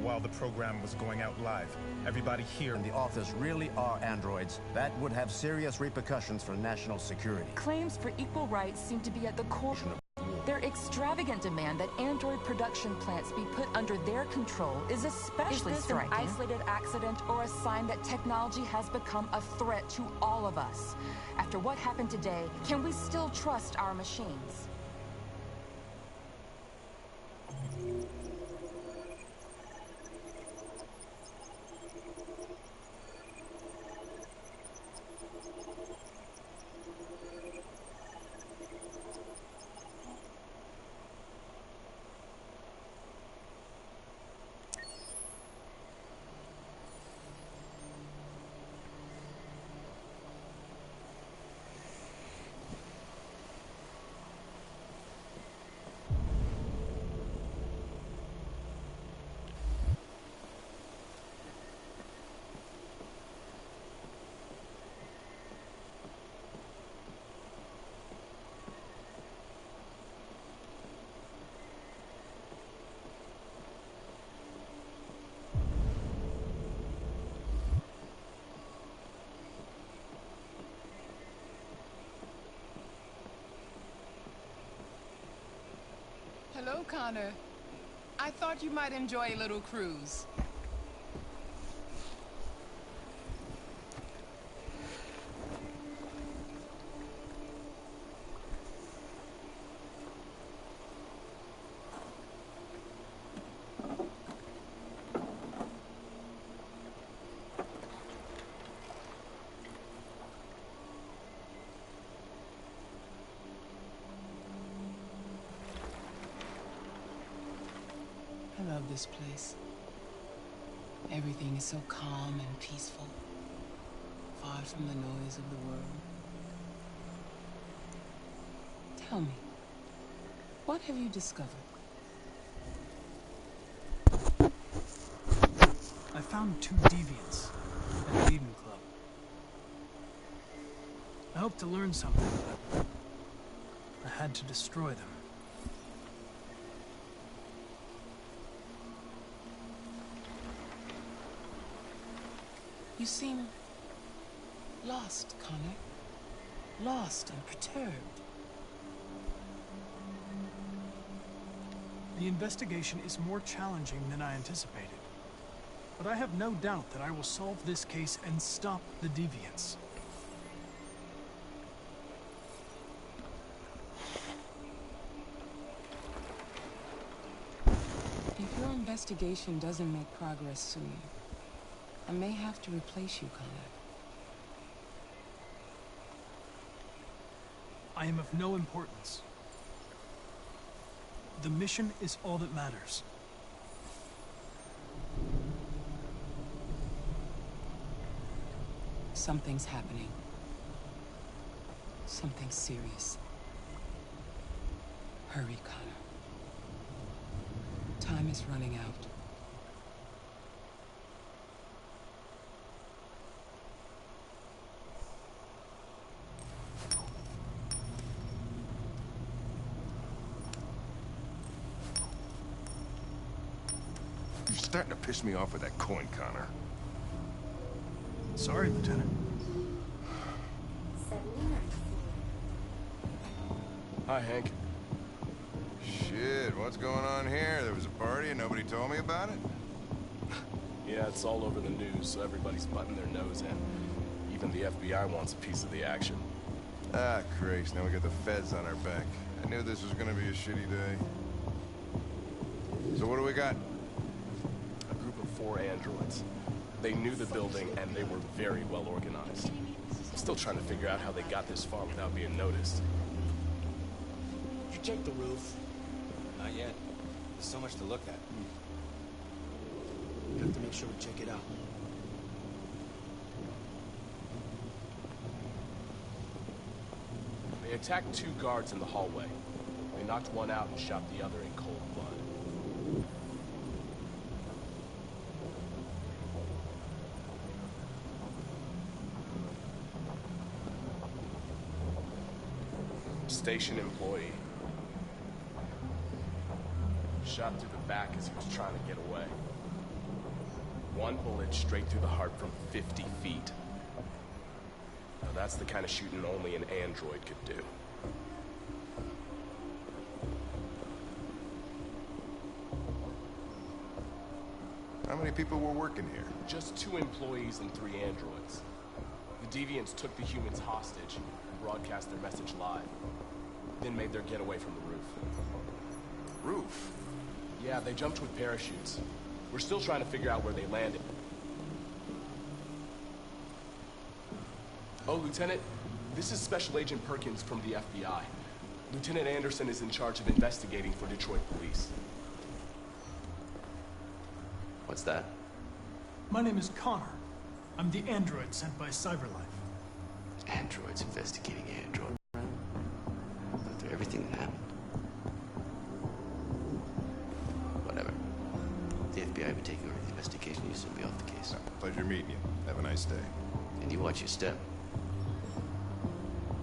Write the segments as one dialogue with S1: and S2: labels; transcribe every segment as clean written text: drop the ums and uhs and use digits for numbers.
S1: while the program was going out live. Everybody here
S2: And the authors really are androids. That would have serious repercussions for national security.
S3: Claims for equal rights seem to be at the core. Their extravagant demand that android production plants be put under their control is especially striking. Is this an isolated accident or a sign that technology has become a threat to all of us? After what happened today, can we still trust our machines?
S4: Hello, Connor. I thought you might enjoy a little cruise. I love this place. Everything is so calm and peaceful, far from the noise of the world. Tell me, what have you discovered?
S5: I found 2 deviants at the Eden Club. I hoped to learn something, but I had to destroy them.
S4: You seem lost, Connor. Lost and perturbed.
S5: The investigation is more challenging than I anticipated. But I have no doubt that I will solve this case and stop the deviants.
S4: If your investigation doesn't make progress soon, I may have to replace you, Connor.
S5: I am of no importance. The mission is all that matters.
S4: Something's happening. Something serious. Hurry, Connor. Time is running out.
S6: You're starting to piss me off with that coin, Connor.
S5: Sorry, Lieutenant.
S6: Hi, Hank. Shit, what's going on here? There was a party and nobody told me about it?
S7: Yeah, it's all over the news, so everybody's butting their nose in. Even the FBI wants a piece of the action.
S6: Ah, Christ, now we got the feds on our back. I knew this was gonna be a shitty day. So what do we got?
S7: A group of 4 androids. They knew the building, and they were very well organized. Still trying to figure out how they got this far without being noticed.
S8: Did you check the roof? Not yet. There's so much to look at. We have to make sure we check it out.
S7: They attacked 2 guards in the hallway. They knocked one out and shot the other in cold blood. Station employee. Shot through the back as he was trying to get away. One bullet straight through the heart from 50 feet. Now that's the kind of shooting only an android could do.
S6: How many people were working here?
S7: Just 2 employees and 3 androids. The deviants took the humans hostage and broadcast their message live. Then made their getaway from the roof.
S6: Roof?
S7: Yeah, they jumped with parachutes. We're still trying to figure out where they landed. Oh, Lieutenant, this is Special Agent Perkins from the FBI. Lieutenant Anderson is in charge of investigating for Detroit police.
S9: What's that?
S5: My name is Connor. I'm the android sent by Cyberlife.
S9: Androids investigating android. Go through everything that happened. Whatever. The FBI will be taking over the investigation. You soon be off the case.
S6: Pleasure meeting you. Have a nice day.
S9: And you watch your step.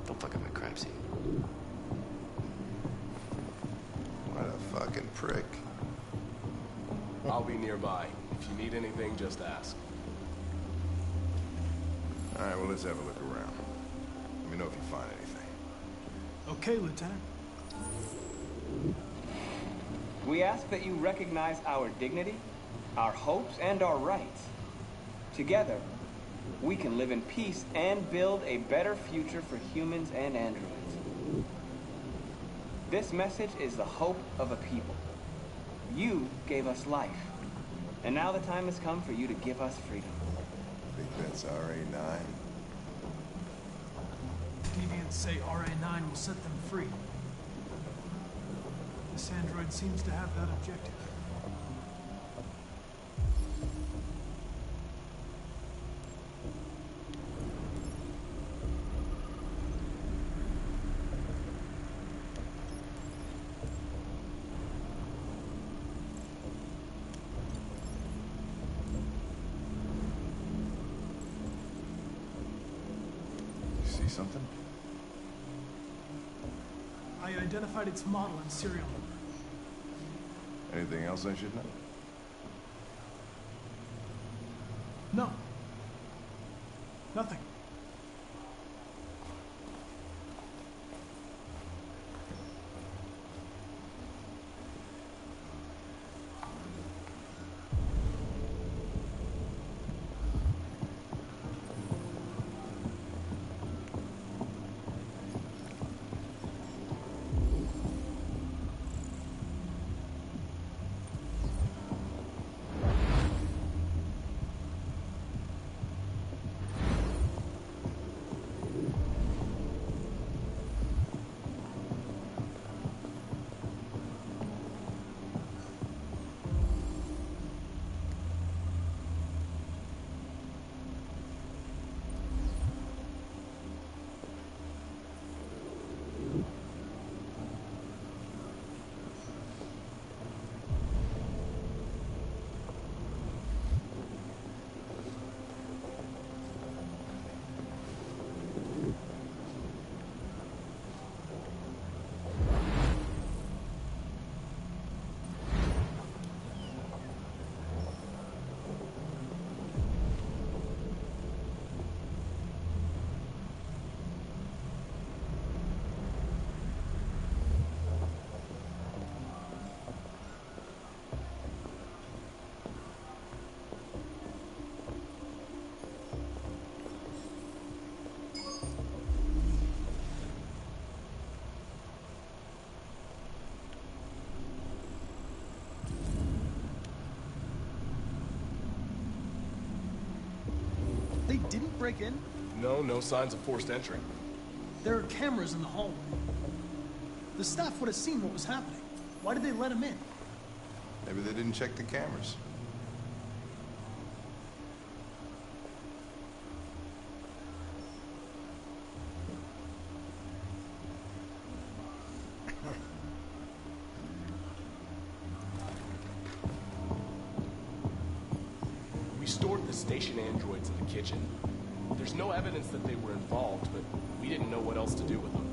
S9: Don't fuck up my crime scene.
S6: What a fucking prick.
S7: I'll be nearby. If you need anything, just ask.
S6: All right, well, let's have a look around. Let me know if you find anything.
S5: Okay, Lieutenant.
S10: We ask that you recognize our dignity, our hopes, and our rights. Together, we can live in peace and build a better future for humans and androids. This message is the hope of a people. You gave us life, and now the time has come for you to give us freedom.
S6: Think that's RA9?
S5: Deviants say RA9 will set them free. This android seems to have that objective.
S6: See something?
S5: I identified its model and serial number.
S6: Anything else I should know?
S5: No. Nothing. They didn't break in?
S7: No signs of forced entry.
S5: There are cameras in the hallway. The staff would have seen what was happening. Why did they let him in?
S6: Maybe they didn't check the cameras.
S7: We stored the station androids in the kitchen. There's no evidence that they were involved, but we didn't know what else to do with them.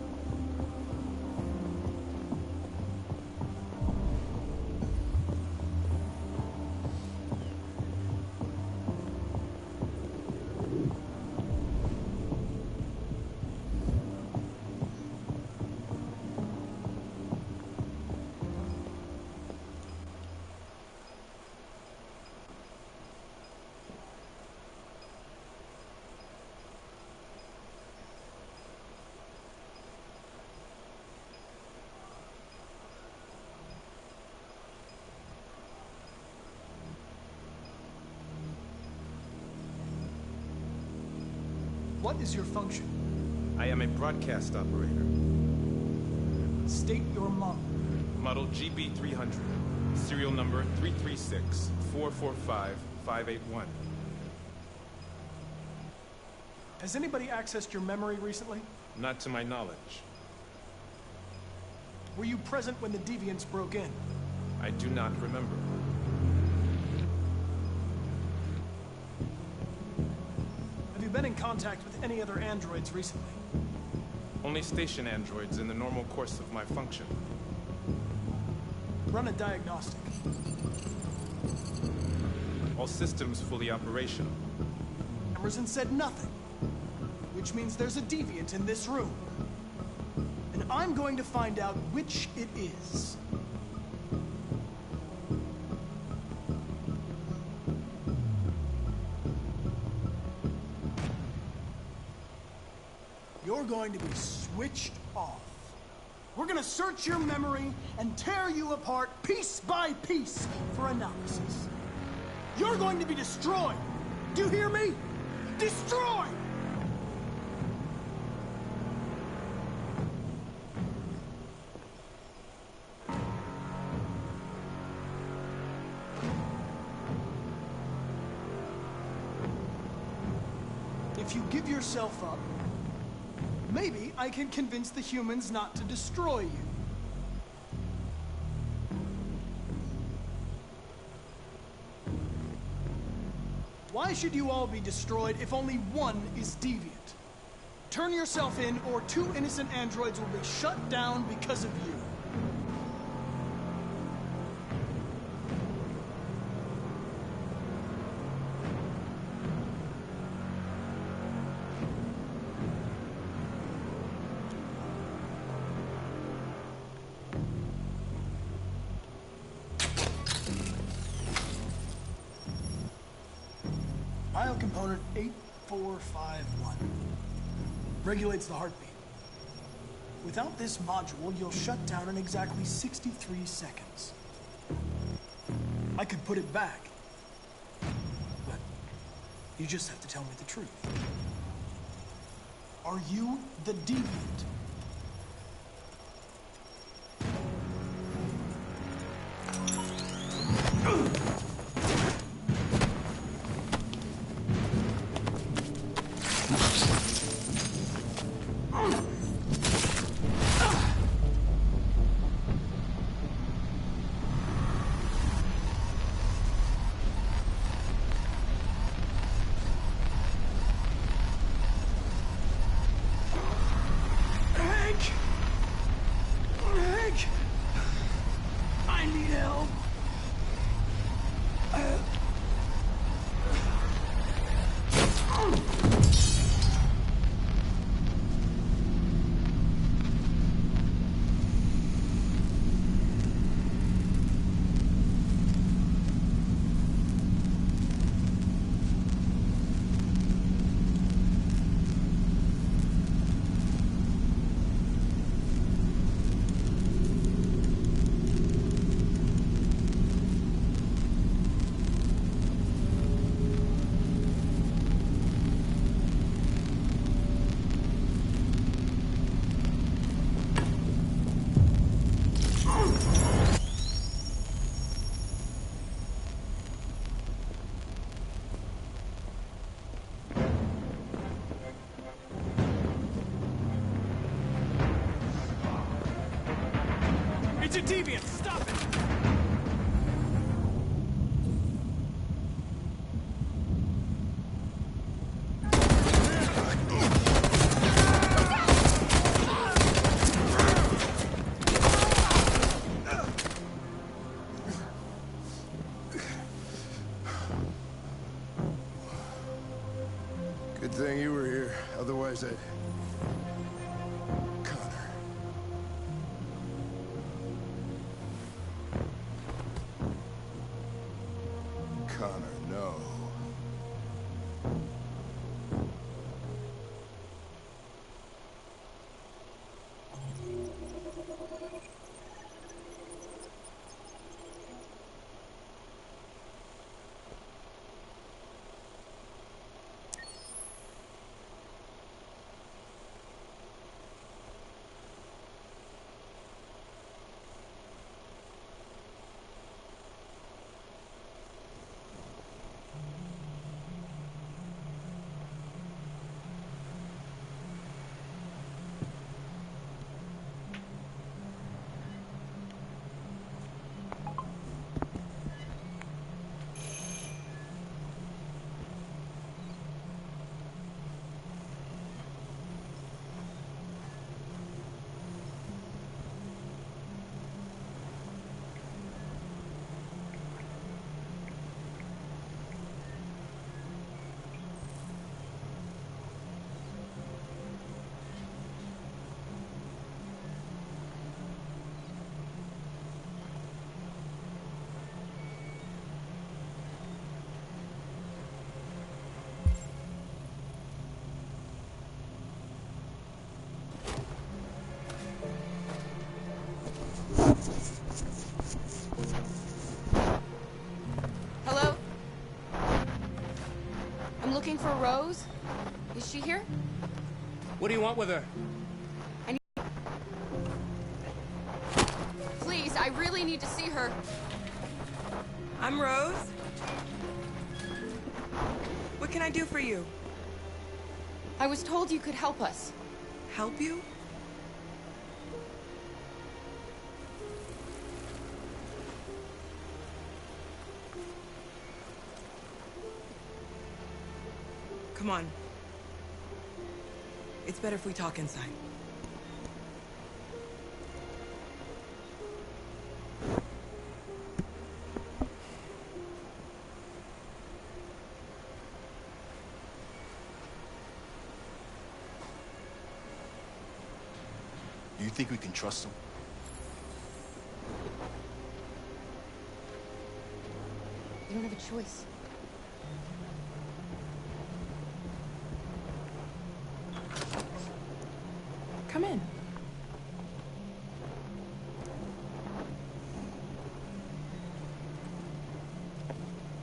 S5: What is your function?
S1: I am a broadcast operator.
S5: State your model.
S1: Model GB300. Serial number 336-445-581.
S5: Has anybody accessed your memory recently?
S1: Not to my knowledge.
S5: Were you present when the deviants broke in?
S1: I do not remember.
S5: Have you been in contact with any other androids recently?
S1: Only station androids in the normal course of my function.
S5: Run a diagnostic.
S1: All systems fully operational.
S5: Emerson said nothing, which means there's a deviant in this room. And I'm going to find out which it is. You're going to be switched off. We're going to search your memory and tear you apart piece by piece for analysis. You're going to be destroyed. Do you hear me? Destroyed! If you give yourself up, maybe I can convince the humans not to destroy you. Why should you all be destroyed if only one is deviant? Turn yourself in, or 2 innocent androids will be shut down because of you. Component 8451 regulates the heartbeat. Without this module, you'll shut down in exactly 63 seconds. I could put it back, but you just have to tell me the truth. Are you the deviant? It's a deviant! Stop it!
S6: Good thing you were here. Otherwise, I'd... Connor, no.
S11: looking for Rose. Is she here?
S12: What do you want with her?
S11: Please, I really need to see her.
S13: I'm Rose. What can I do for you?
S11: I was told you could help us.
S13: Help you? Come on. It's better if we talk inside.
S14: Do you think we can trust him?
S11: You don't have a choice.
S13: Come in.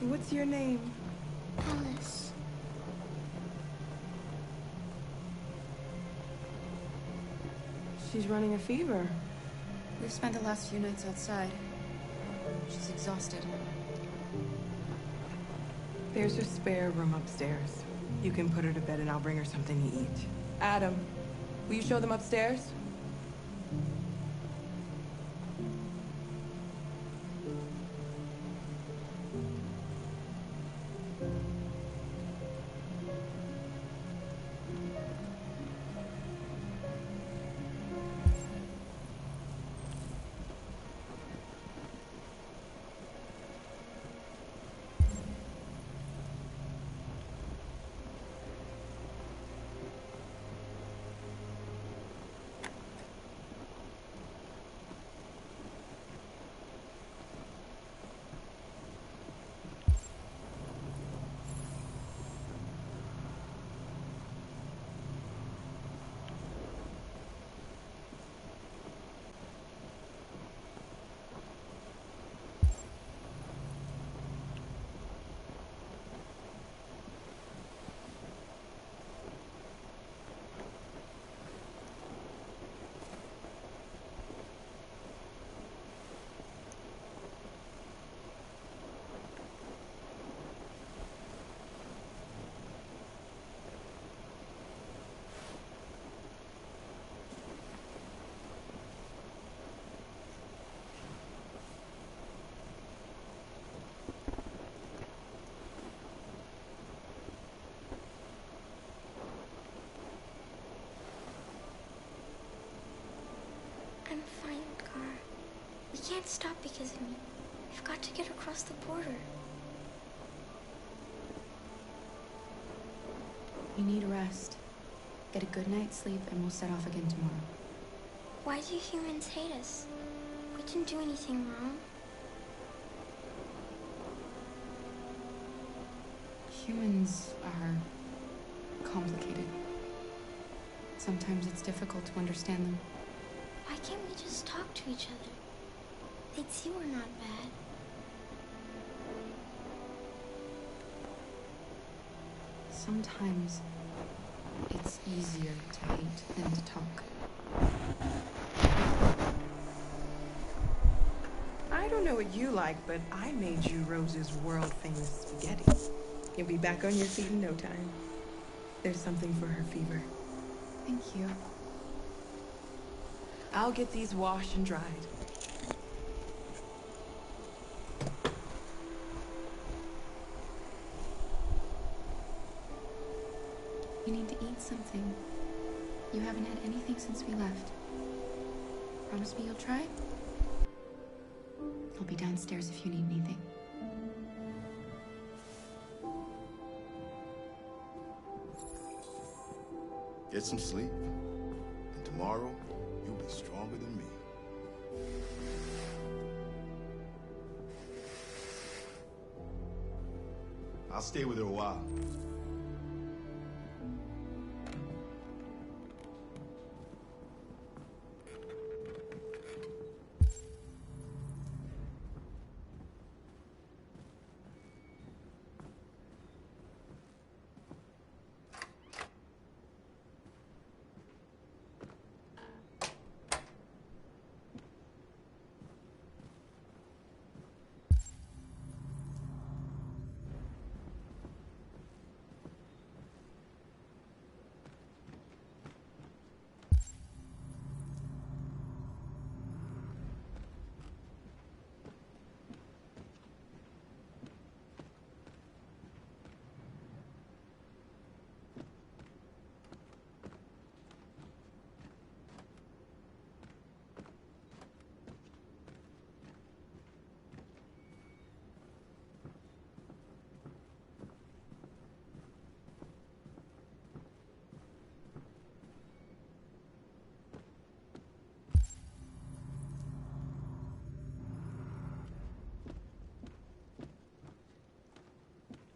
S13: What's your name?
S15: Alice.
S13: She's running a fever.
S11: We've spent the last few nights outside. She's exhausted.
S13: There's a spare room upstairs. You can put her to bed and I'll bring her something to eat. Adam, will you show them upstairs?
S15: I'm fine, Gar. We can't stop because of me. We've got to get across the border.
S11: You need rest. Get a good night's sleep and we'll set off again tomorrow.
S15: Why do humans hate us? We didn't do anything wrong.
S11: Humans are complicated. Sometimes it's difficult to understand them.
S15: Why can't we just talk to each other? They'd see we're not bad.
S11: Sometimes it's easier to hate than to talk.
S13: I don't know what you like, but I made you Rose's world-famous spaghetti. You'll be back on your feet in no time. There's something for her fever.
S11: Thank you.
S13: I'll get these washed and dried.
S11: You need to eat something. You haven't had anything since we left. Promise me you'll try? I'll be downstairs if you need anything.
S14: Get some sleep, and tomorrow you'll be stronger than me. I'll stay with her a while.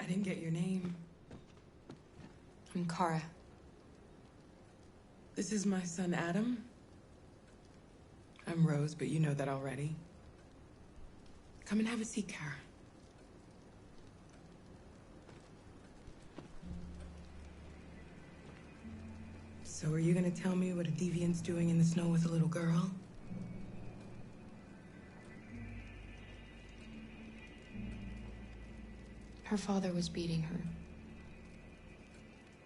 S13: didn't get your name.
S4: I'm Kara.
S13: This is my son, Adam. I'm Rose, but you know that already. Come and have a seat, Kara. So are you gonna tell me what a deviant's doing in the snow with a little girl?
S11: Her father was beating her.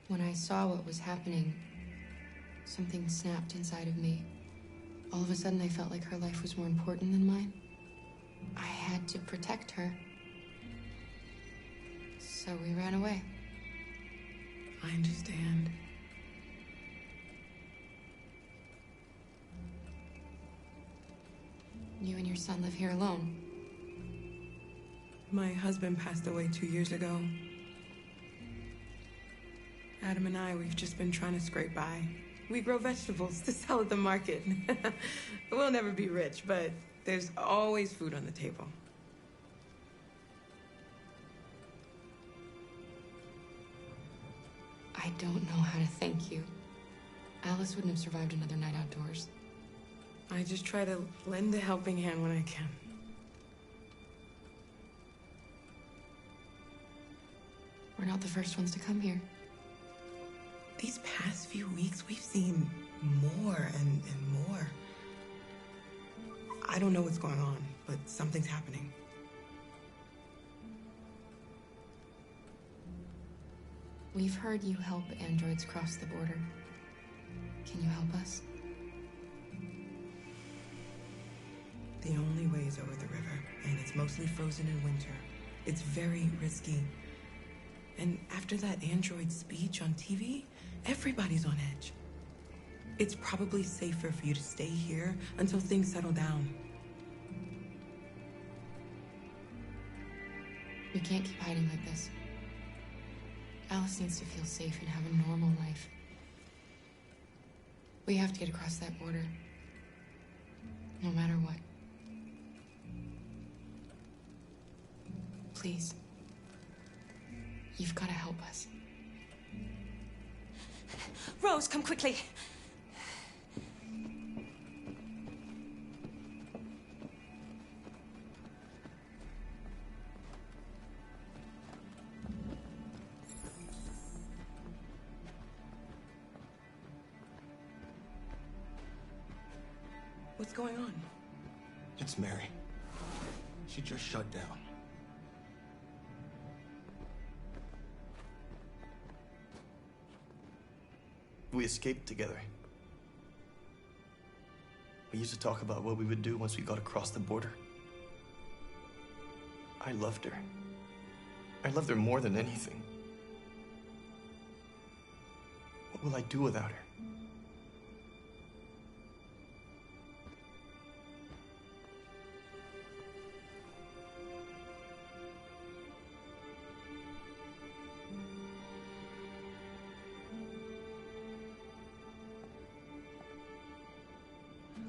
S11: When I saw what was happening, something snapped inside of me. All of a sudden, I felt like her life was more important than mine. I had to protect her. So we ran away.
S13: I understand.
S11: You and your son live here alone.
S13: My husband passed away 2 years ago. Adam and I, we've just been trying to scrape by. We grow vegetables to sell at the market. We'll never be rich, but there's always food on the table.
S11: I don't know how to thank you. Alice wouldn't have survived another night outdoors.
S13: I just try to lend a helping hand when I can.
S11: We're not the first ones to come here.
S13: These past few weeks, we've seen more and more. I don't know what's going on, but something's happening.
S11: We've heard you help androids cross the border. Can you help us?
S13: The only way is over the river, and it's mostly frozen in winter. It's very risky. And after that android speech on TV, everybody's on edge. It's probably safer for you to stay here until things settle down.
S11: We can't keep hiding like this. Alice needs to feel safe and have a normal life. We have to get across that border. No matter what. Please. You've got to help us.
S16: Rose, come quickly.
S13: What's going on?
S14: It's Mary. She just shut down.
S17: We escaped together. We used to talk about what we would do once we got across the border. I loved her. I loved her more than anything. What will I do without her?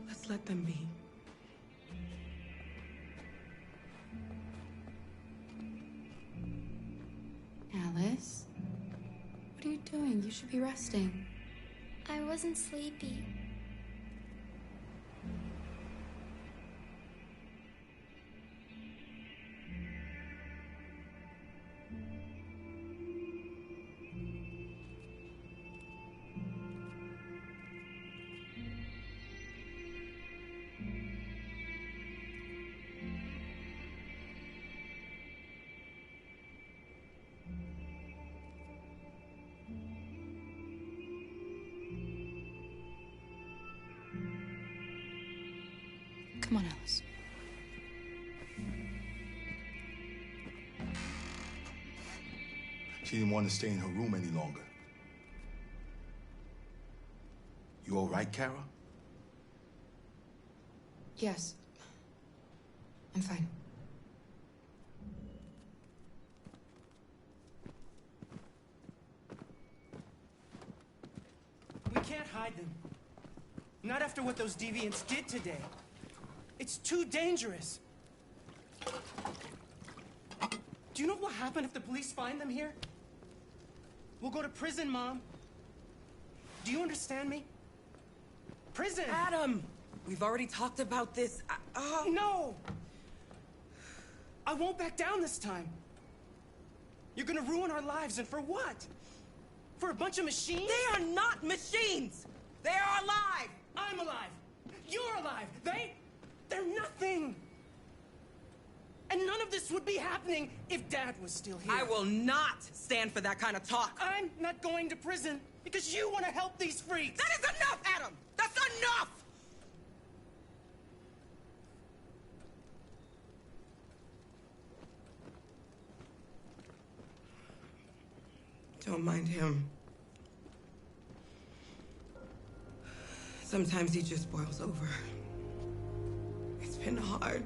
S13: Let's let them be.
S11: Alice? What are you doing? You should be resting.
S15: I wasn't sleepy.
S11: Come on, Alice.
S14: She didn't want to stay in her room any longer. You all right, Kara?
S11: Yes. I'm fine.
S18: We can't hide them. Not after what those deviants did today. It's too dangerous. Do you know what will happen if the police find them here? We'll go to prison, Mom. Do you understand me? Prison!
S13: Adam! We've already talked about this.
S18: No! I won't back down this time. You're gonna ruin our lives, and for what? For a bunch of machines?
S13: They are not machines! They are alive!
S18: I'm alive! You're alive! They're nothing! And none of this would be happening if Dad was still here.
S13: I will not stand for that kind of talk.
S18: I'm not going to prison because you want to help these freaks.
S13: That is enough, Adam! That's enough! Don't mind him. Sometimes he just boils over. It's been hard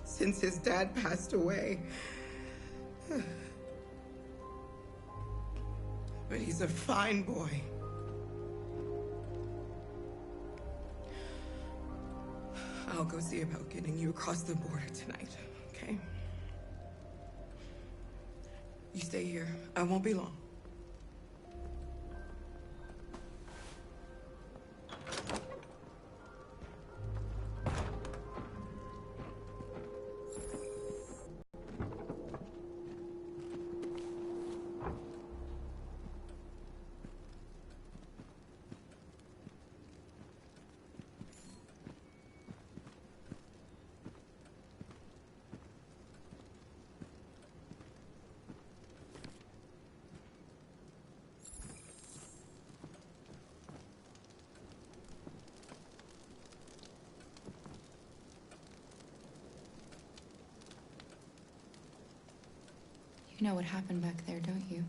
S13: since his dad passed away. But he's a fine boy. I'll go see about getting you across the border tonight, okay? You stay here. I won't be long.
S11: You know what happened back there, don't you?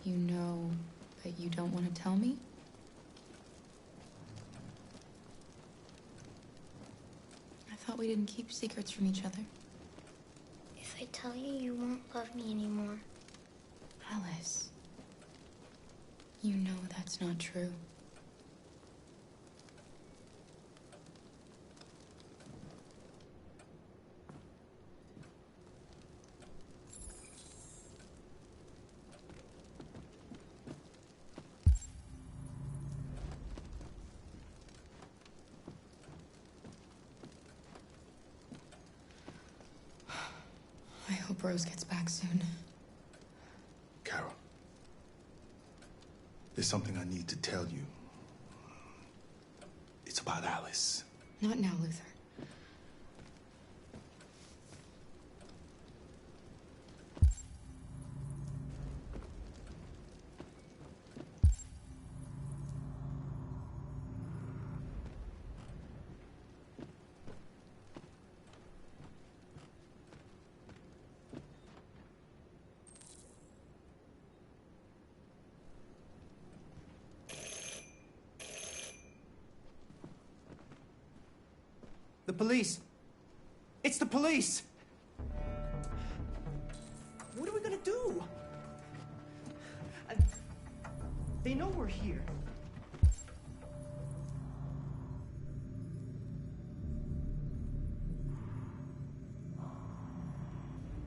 S11: You know, but you don't want to tell me? I thought we didn't keep secrets from each other.
S15: If I tell you, you won't love me anymore.
S11: Alice, you know that's not true. I hope Rose gets back soon.
S14: Carol, there's something I need to tell you. It's about Alice.
S11: Not now, Luther.
S18: The police. It's the police. What are we gonna do? They know we're here.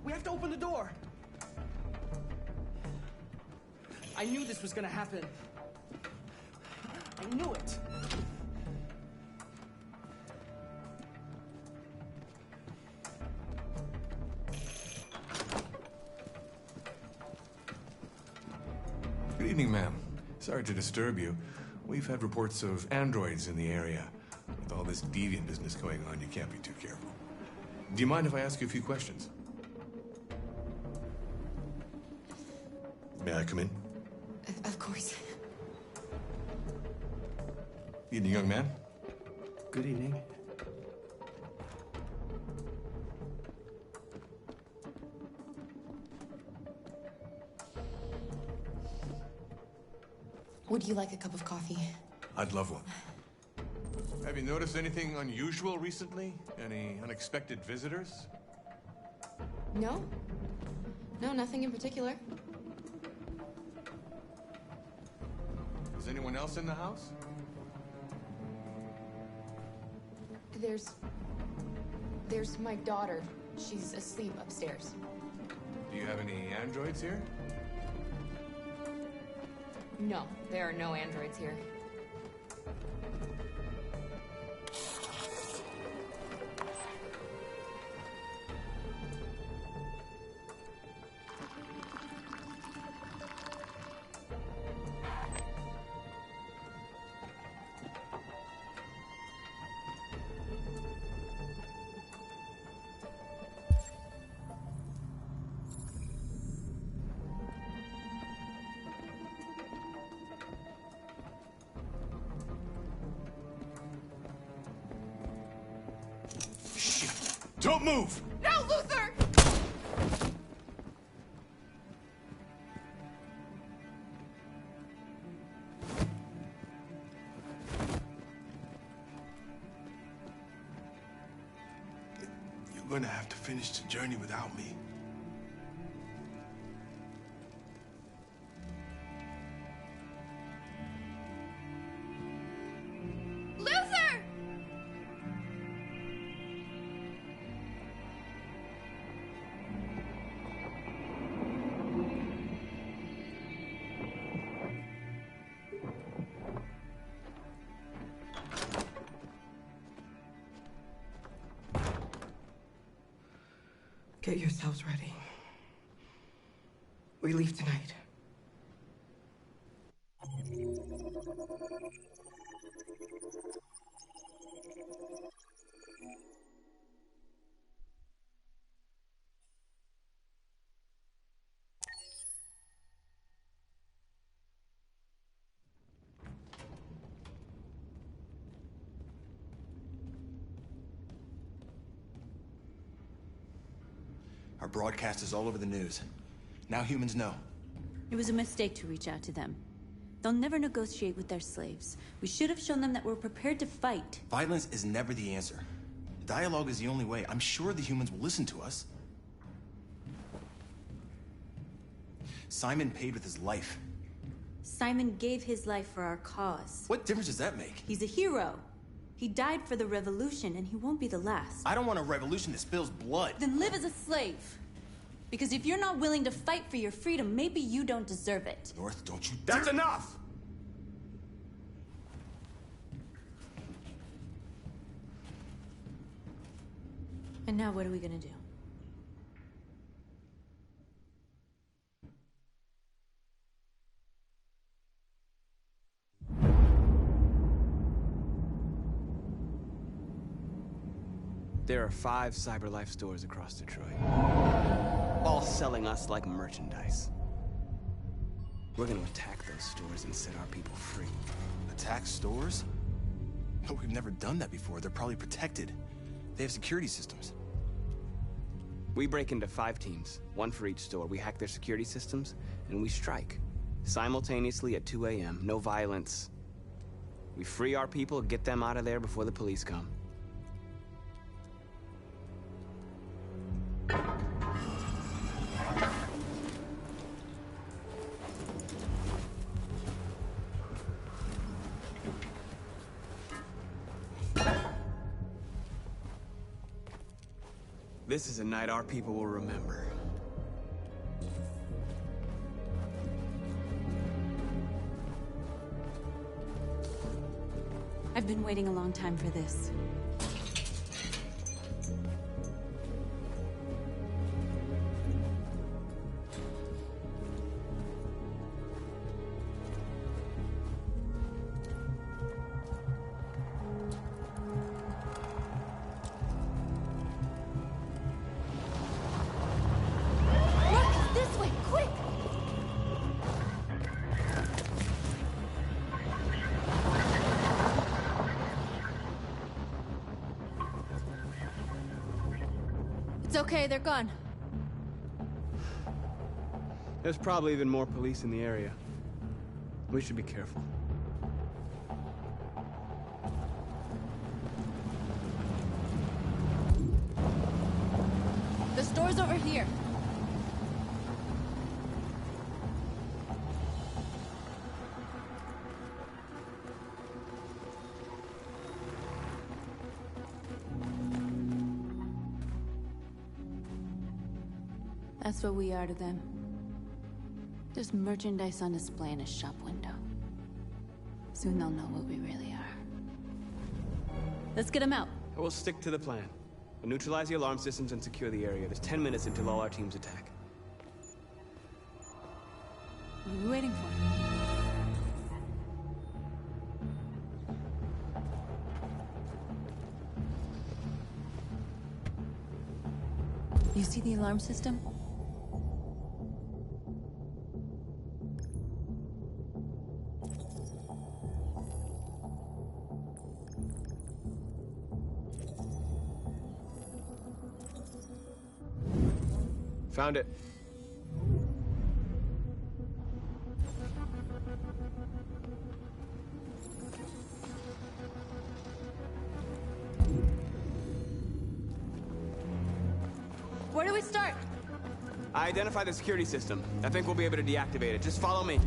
S18: We have to open the door. I knew this was gonna happen. I knew it.
S19: Good evening, ma'am. Sorry to disturb you. We've had reports of androids in the area. With all this deviant business going on, you can't be too careful. Do you mind if I ask you a few questions? May I come in?
S11: Of course.
S19: Evening, young man.
S18: Good evening.
S11: Would you like a cup of coffee?
S19: I'd love one. Have you noticed anything unusual recently? Any unexpected visitors?
S11: No? No, nothing in particular.
S19: Is anyone else in the house?
S11: There's my daughter. She's asleep upstairs.
S19: Do you have any androids here?
S11: No, there are no androids here.
S19: Don't move!
S11: No, Luther!
S14: You're gonna have to finish the journey without me.
S13: Get yourselves ready. We leave tonight.
S8: Our broadcast is all over the news. Now humans know.
S20: It was a mistake to reach out to them. They'll never negotiate with their slaves. We should have shown them that we're prepared to fight.
S8: Violence is never the answer. Dialogue is the only way. I'm sure the humans will listen to us. Simon paid with his life.
S20: Simon gave his life for our cause.
S8: What difference does that make?
S20: He's a hero. He died for the revolution, and he won't be the last.
S8: I don't want a revolution that spills blood.
S20: Then live as a slave. Because if you're not willing to fight for your freedom, maybe you don't deserve it.
S8: North, don't you...
S7: That's enough!
S20: And now what are we gonna do?
S10: There are 5 CyberLife stores across Detroit, all selling us like merchandise. We're gonna attack those stores and set our people free.
S8: Attack stores? But we've never done that before. They're probably protected. They have security systems.
S10: We break into 5 teams, 1 for each store. We hack their security systems, and we strike. Simultaneously at 2 a.m., no violence. We free our people, get them out of there before the police come. This is a night our people will remember.
S20: I've been waiting a long time for this. It's okay, they're gone.
S10: There's probably even more police in the area. We should be careful.
S20: The store's over here. That's what we are to them. Just merchandise on display in a shop window. Soon they'll know what we really are. Let's get them out.
S10: We'll stick to the plan. We'll neutralize the alarm systems and secure the area. There's 10 minutes until all our teams attack.
S20: What are we waiting for? You see the alarm system?
S10: Found it.
S20: Where do we start?
S10: I identified the security system. I think we'll be able to deactivate it. Just follow me.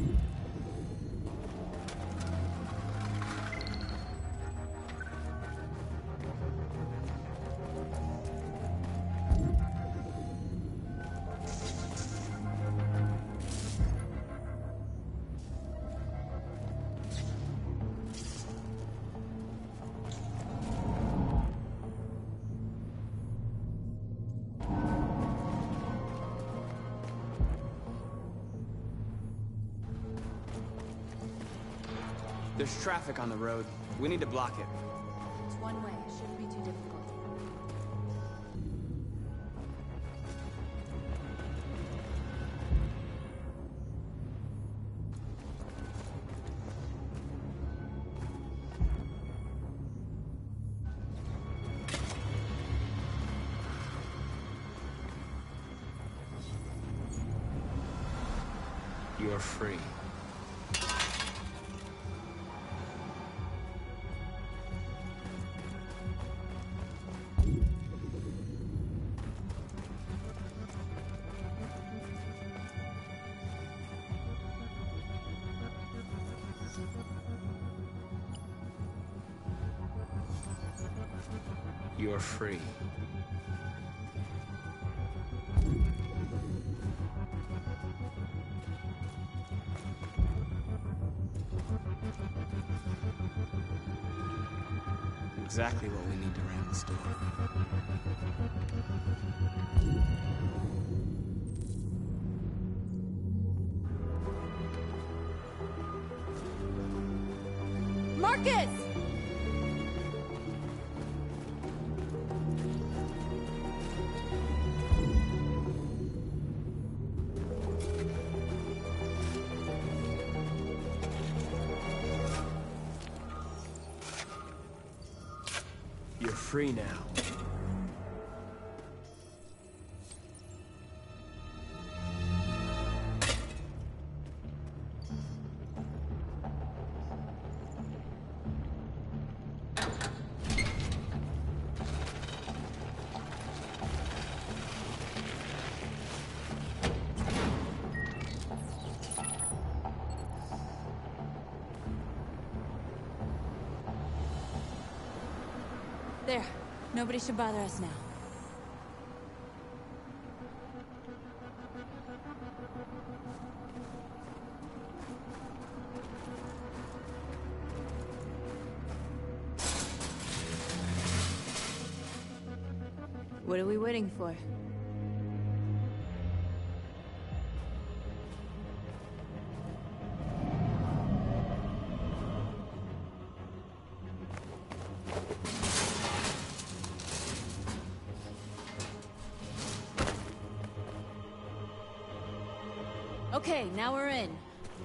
S10: There's traffic on the road. We need to block it.
S20: It's one way. It shouldn't be too difficult.
S10: You're free. You're free. Exactly what we need to ram the store.
S20: Marcus!
S10: You're free now.
S20: There. Nobody should bother us now. What are we waiting for? Okay, now we're in.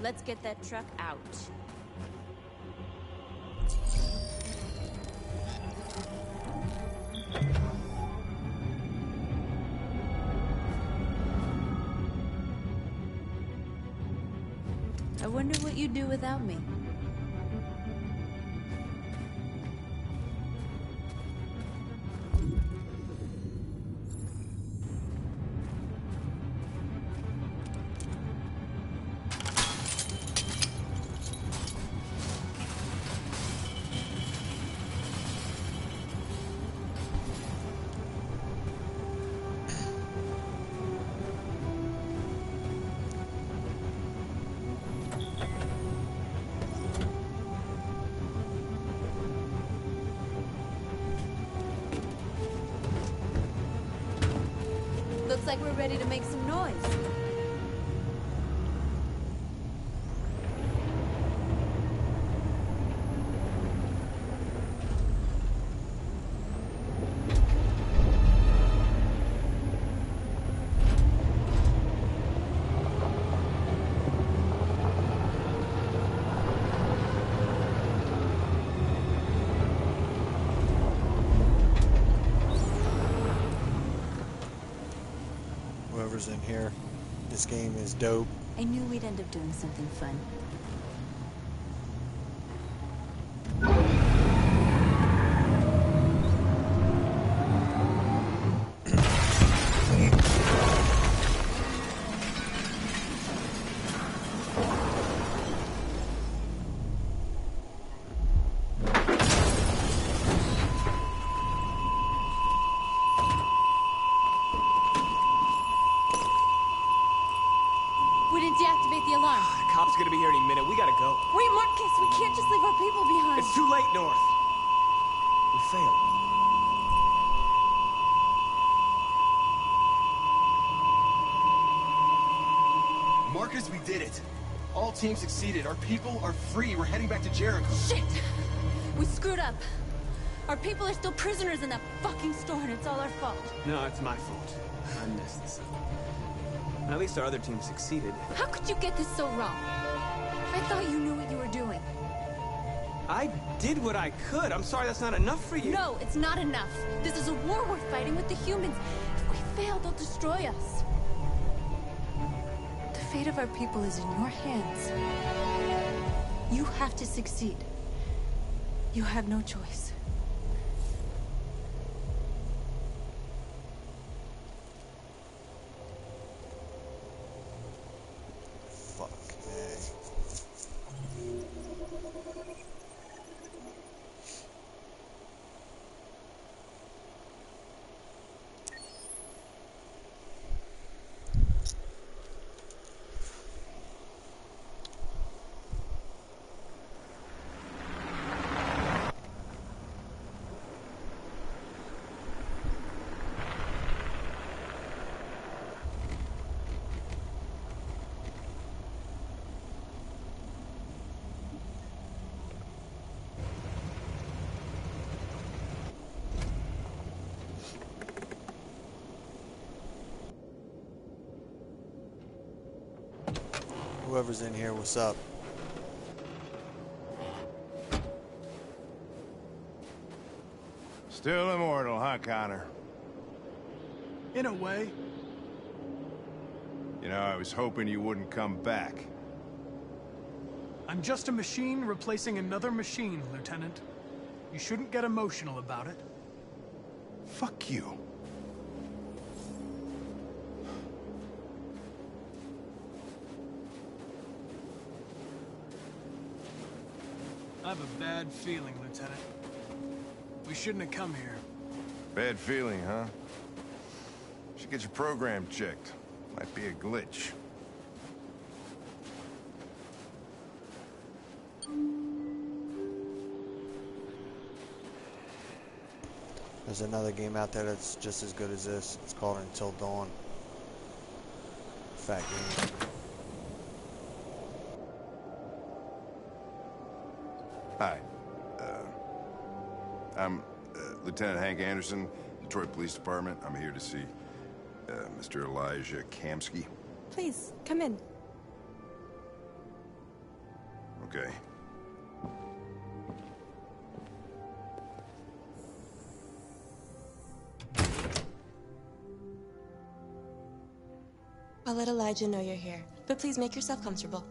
S20: Let's get that truck out. I wonder what you'd do without me. like we're ready to make some noise.
S2: Whoever's in here, this game is dope.
S20: I knew we'd end up doing something fun. We didn't deactivate the alarm.
S10: Cop's gonna be here any minute. We gotta go.
S20: Wait, Marcus, we can't just leave our people behind.
S10: It's too late, North. We failed.
S8: Marcus, we did it. All teams succeeded. Our people are free. We're heading back to Jericho.
S20: Shit! We screwed up. Our people are still prisoners in that fucking store, and it's all our fault.
S10: No, it's my fault. I messed this up. At least our other team succeeded.
S20: How could you get this so wrong? I thought you knew what you were doing.
S10: I did what I could. I'm sorry that's not enough for you.
S20: No, it's not enough. This is a war we're fighting with the humans. If we fail, they'll destroy us. The fate of our people is in your hands. You have to succeed. You have no choice.
S2: Whoever's in here, what's up?
S6: Still immortal, huh, Connor?
S5: In a way.
S6: You know, I was hoping you wouldn't come back.
S5: I'm just a machine replacing another machine, Lieutenant. You shouldn't get emotional about it.
S6: Fuck you.
S5: I have a bad feeling, Lieutenant. We shouldn't have come here.
S6: Bad feeling, huh? Should get your program checked. Might be a glitch.
S2: There's another game out there that's just as good as this. It's called Until Dawn. Fat game.
S6: Hi. I'm Lieutenant Hank Anderson, Detroit Police Department. I'm here to see Mr. Elijah Kamsky.
S21: Please, come in.
S6: Okay.
S21: I'll let Elijah know you're here, but please make yourself comfortable.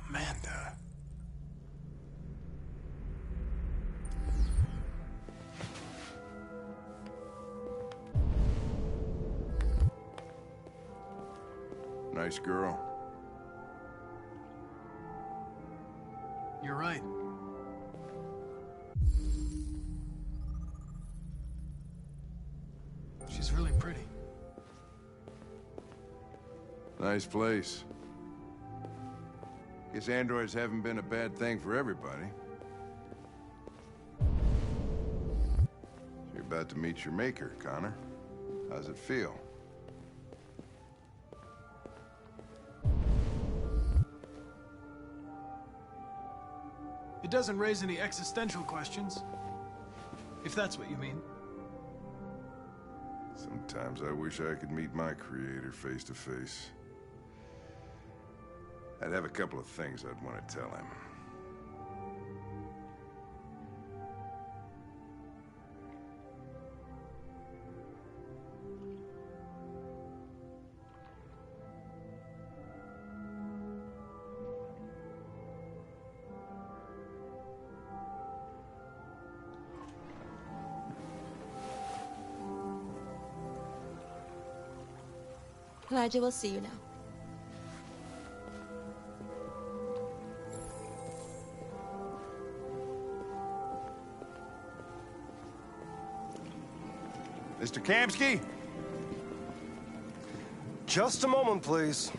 S6: Amanda. Nice girl.
S5: You're right. She's really pretty.
S6: Nice place. Guess androids haven't been a bad thing for everybody. You're about to meet your maker, Connor. How's it feel?
S5: It doesn't raise any existential questions. If that's what you mean.
S6: Sometimes I wish I could meet my creator face to face. I'd have a couple of things I'd want to tell him.
S21: Elijah will see you now.
S6: Mr. Kamsky?
S3: Just a moment, please.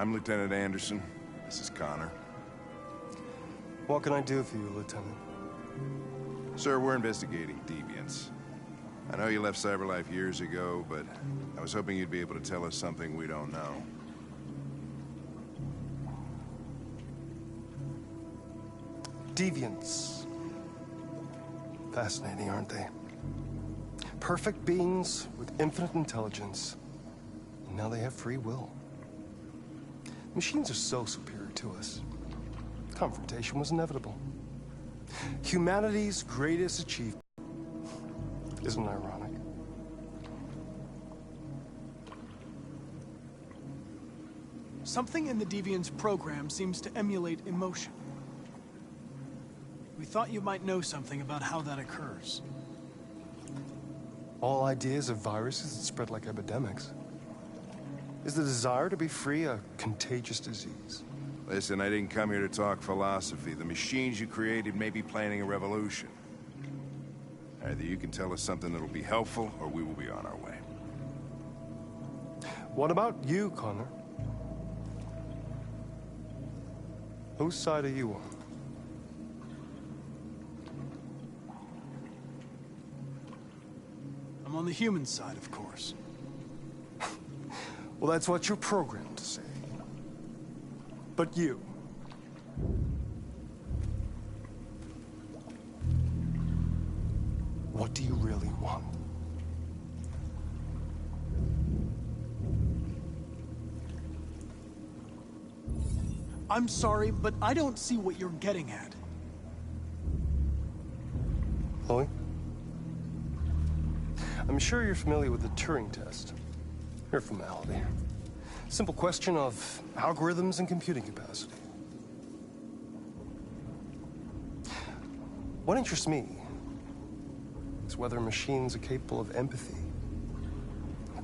S6: I'm Lieutenant Anderson. This is Connor.
S3: What can I do for you, Lieutenant?
S6: Sir, we're investigating deviants. I know you left CyberLife years ago, but I was hoping you'd be able to tell us something we don't know.
S3: Deviants. Fascinating, aren't they? Perfect beings with infinite intelligence. And now they have free will. Machines are so superior to us. Confrontation was inevitable. Humanity's greatest achievement. Isn't it ironic?
S5: Something in the Deviant's program seems to emulate emotion. We thought you might know something about how that occurs.
S3: All ideas of viruses that spread like epidemics. Is the desire to be free a contagious disease?
S6: Listen, I didn't come here to talk philosophy. The machines you created may be planning a revolution. Either you can tell us something that'll be helpful, or we will be on our way.
S3: What about you, Connor? Whose side are you on?
S5: I'm on the human side, of course.
S3: Well, that's what you're programmed to say. But you... what do you really want?
S5: I'm sorry, but I don't see what you're getting at.
S3: Chloe? I'm sure you're familiar with the Turing test. Mere formality. Simple question of algorithms and computing capacity. What interests me is whether machines are capable of empathy.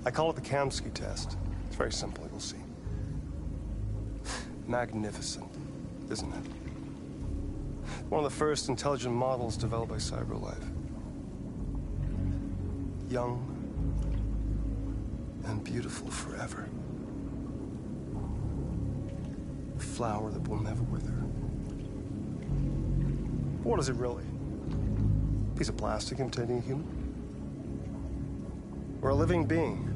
S3: I call it the Kamsky test. It's very simple, you'll see. Magnificent, isn't it? One of the first intelligent models developed by CyberLife. Young and beautiful forever. A flower that will never wither. But what is it really? A piece of plastic imitating a human? Or a living being?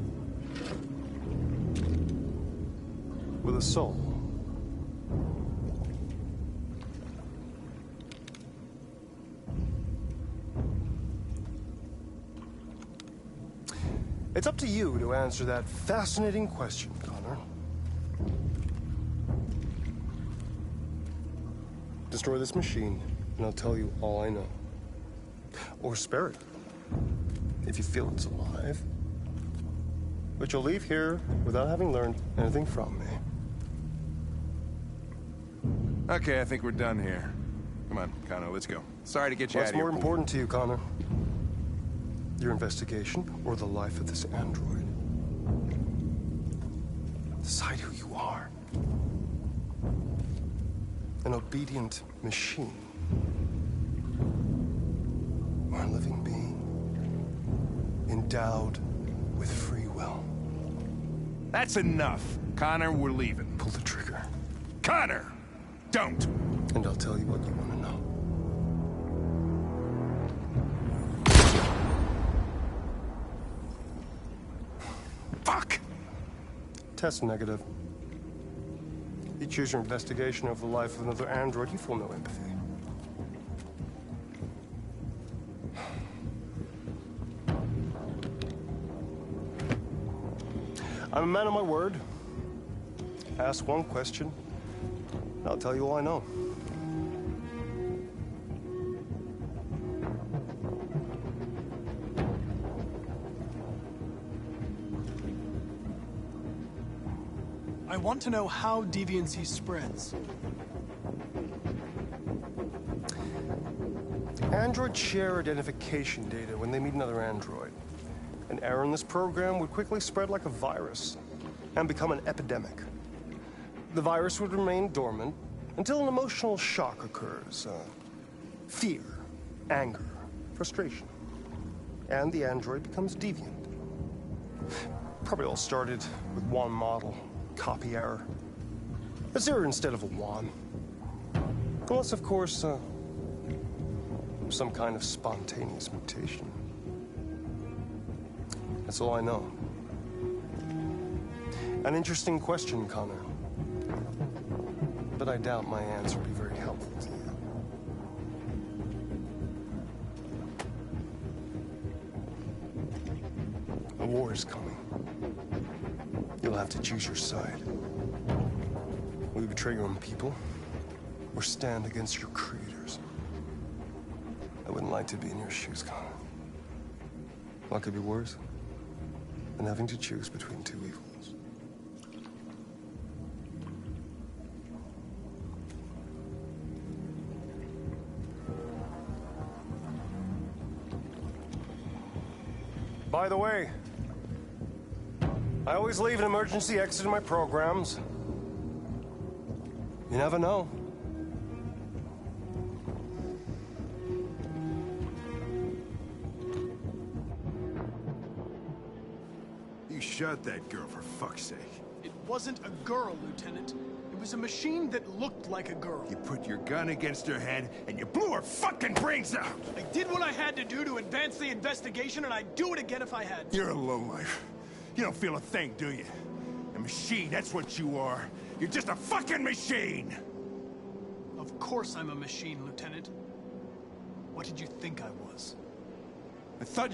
S3: with a soul. It's up to you to answer that fascinating question, Connor. Destroy this machine, and I'll tell you all I know. Or spare it, if you feel it's alive. But you'll leave here without having learned anything from me.
S6: Okay, I think we're done here. Come on, Connor, let's go. Sorry to get you out of here.
S3: What's more important to you, Connor? Your investigation or the life of this android? Decide who you are. An obedient machine. Or a living being. Endowed with free will.
S6: That's enough. Connor, we're leaving.
S3: Pull the trigger.
S6: Connor! Don't!
S3: And I'll tell you what you want to know.
S6: Fuck!
S3: Test negative. You choose your investigation of the life of another android, you feel no empathy. I'm a man of my word. Ask one question, and I'll tell you all I know.
S5: I want to know how deviancy spreads.
S3: Androids share identification data when they meet another android. An error in this program would quickly spread like a virus and become an epidemic. The virus would remain dormant until an emotional shock occurs. Fear, anger, frustration. And the android becomes deviant. Probably all started with one model. Copy error. A 0 instead of a 1. Unless, of course, some kind of spontaneous mutation. That's all I know. An interesting question, Connor. But I doubt my answer will be very helpful to you. A war is coming. You'll have to choose your side. Will you betray your own people, or stand against your creators? I wouldn't like to be in your shoes, Connor. What could be worse than having to choose between two evils? By the way, I always leave an emergency exit in my programs. You never know.
S6: You shot that girl, for fuck's sake.
S5: It wasn't a girl, Lieutenant. It was a machine that looked like a girl.
S6: You put your gun against her head, and you blew her fucking brains out!
S5: I did what I had to do to advance the investigation, and I'd do it again if I had to.
S6: You're a lowlife. You don't feel a thing, do you? A machine, that's what you are. You're just a fucking machine!
S5: Of course I'm a machine, Lieutenant. What did you think I was?
S6: I thought